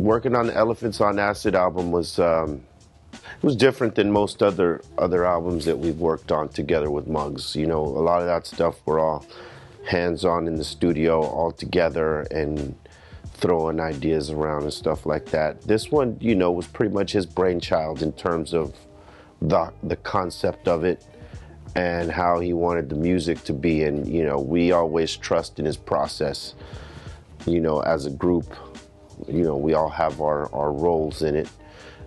Working on the Elephants on Acid album was it was different than most other albums that we've worked on together with Muggs. You know, a lot of that stuff we're all hands-on in the studio all together and throwing ideas around and stuff like that. This one, you know, was pretty much his brainchild in terms of the concept of it and how he wanted the music to be. And, you know, we always trust in his process. You know, as a group, you know, we all have our roles in it.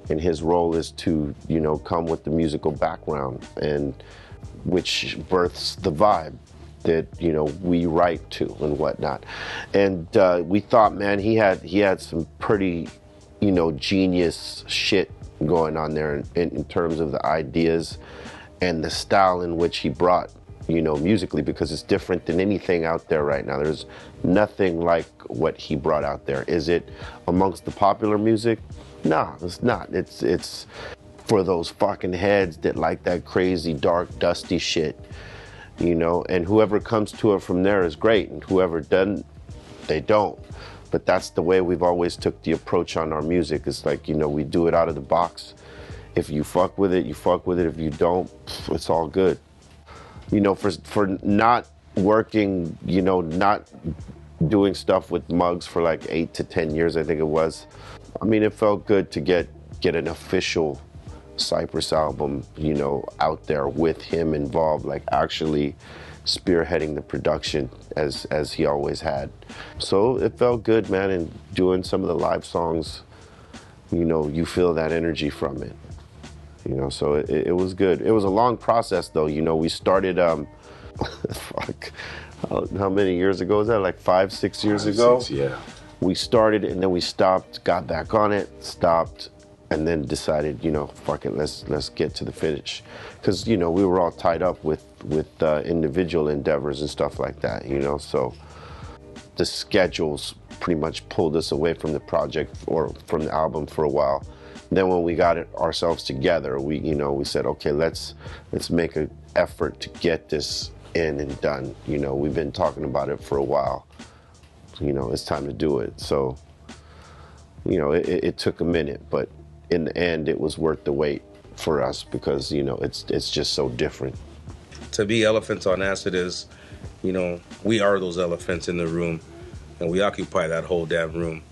And his role is to, you know, come with the musical background, and which births the vibe that, you know, we write to and whatnot. And we thought, man, he had some pretty, you know, genius shit going on there in terms of the ideas and the style in which he brought, you know, musically, because it's different than anything out there right now. There's nothing like what he brought out there. Is it amongst the popular music? Nah, it's not. It's for those fucking heads that like that crazy, dark, dusty shit, you know, and whoever comes to it from there is great, and whoever doesn't, they don't. But that's the way we've always took the approach on our music. It's like, you know, we do it out of the box. If you fuck with it, you fuck with it. If you don't, it's all good. You know, for not working, you know, not doing stuff with Muggs for like 8 to 10 years, I think it was. I mean, it felt good to get an official Cypress album, you know, out there with him involved, like actually spearheading the production as he always had. So it felt good, man, and doing some of the live songs, you know, you feel that energy from it. You know, so it was good. It was a long process, though. You know, we started, fuck, how many years ago was that? Like 5, 6 years ago? 6, yeah. We started and then we stopped, got back on it, stopped, and then decided, you know, fuck it, let's get to the finish. Because, you know, we were all tied up with individual endeavors and stuff like that, you know, so the schedules pretty much pulled us away from the project or from the album for a while. Then when we got it ourselves together, we said, okay, let's make an effort to get this in and done. You know, we've been talking about it for a while. You know, it's time to do it. So, you know, it took a minute, but in the end, it was worth the wait for us because, you know, it's just so different. To be elephants on acid is, you know, we are those elephants in the room, and we occupy that whole damn room.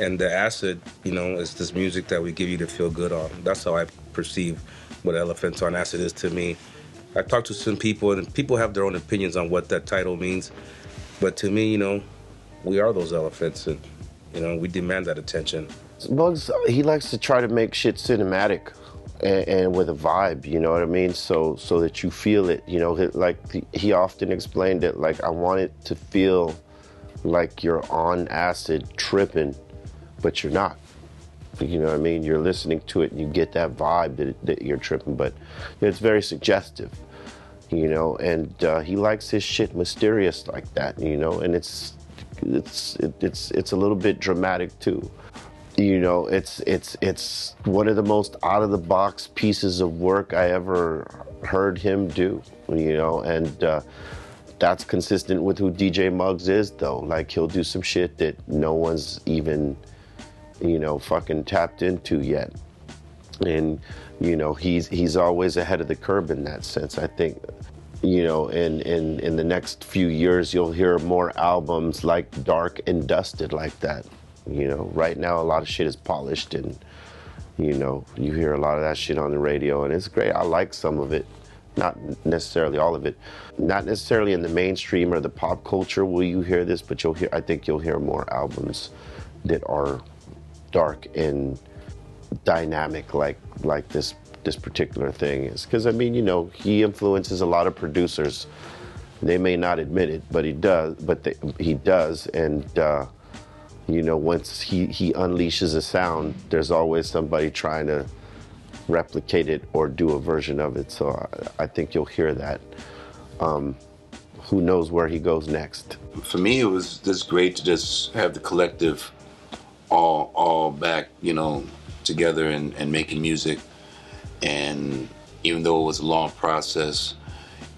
And the acid, you know, is this music that we give you to feel good on. That's how I perceive what Elephants on Acid is to me. I talked to some people, and people have their own opinions on what that title means. But to me, you know, we are those elephants, and, you know, we demand that attention. Muggs, he likes to try to make shit cinematic and with a vibe, you know what I mean? So that you feel it, you know, like he often explained it, like, I want it to feel like you're on acid tripping, but you're not. You know what I mean? You're listening to it and you get that vibe that you're tripping, but it's very suggestive, you know, and he likes his shit mysterious like that, you know, and it's a little bit dramatic too. You know, it's one of the most out of the box pieces of work I ever heard him do, you know, and that's consistent with who DJ Muggs is though. Like, he'll do some shit that no one's even, you know, fucking tapped into yet. And, you know, he's always ahead of the curve in that sense. I think, you know, in the next few years, you'll hear more albums like Dark and Dusted like that. You know, right now a lot of shit is polished and, you know, you hear a lot of that shit on the radio and it's great. I like some of it, not necessarily all of it. Not necessarily in the mainstream or the pop culture will you hear this, but I think you'll hear more albums that are dark and dynamic like this particular thing is. Because, I mean, you know, he influences a lot of producers. They may not admit it, but he does. And, you know, once he unleashes a sound, there's always somebody trying to replicate it or do a version of it. So I think you'll hear that. Who knows where he goes next? For me, it was just great to just have the collective all back, you know, together and making music. And even though it was a long process,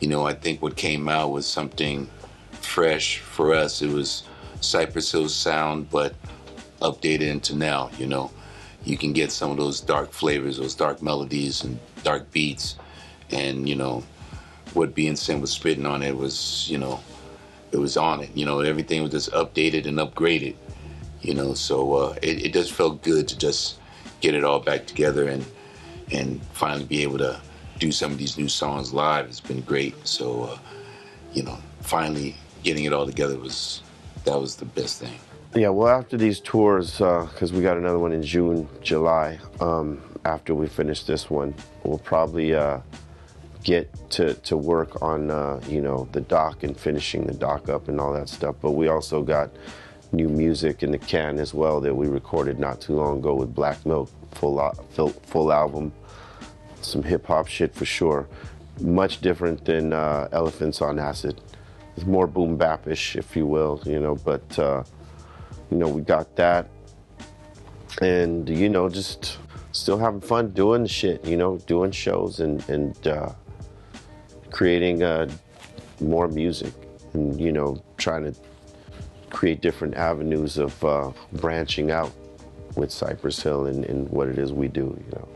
you know, I think what came out was something fresh for us. It was Cypress Hill sound, but updated into now. You know, you can get some of those dark flavors, those dark melodies and dark beats, and you know what Being Sen was spitting on it was, you know, it was on it. You know, everything was just updated and upgraded. You know, so it just felt good to just get it all back together and finally be able to do some of these new songs live. It's been great. So you know, finally getting it all together was the best thing. Yeah, well, after these tours, because we got another one in June, July, after we finish this one, we'll probably get to work on, you know, the doc and finishing the doc up and all that stuff. But we also got new music in the can as well that we recorded not too long ago with Black Milk, full album, some hip hop shit for sure. Much different than Elephants on Acid. It's more boom bap-ish, if you will, you know, but, you know, we got that. And, you know, just still having fun doing the shit, you know, doing shows and creating more music and, you know, trying to create different avenues of branching out with Cypress Hill and what it is we do, you know.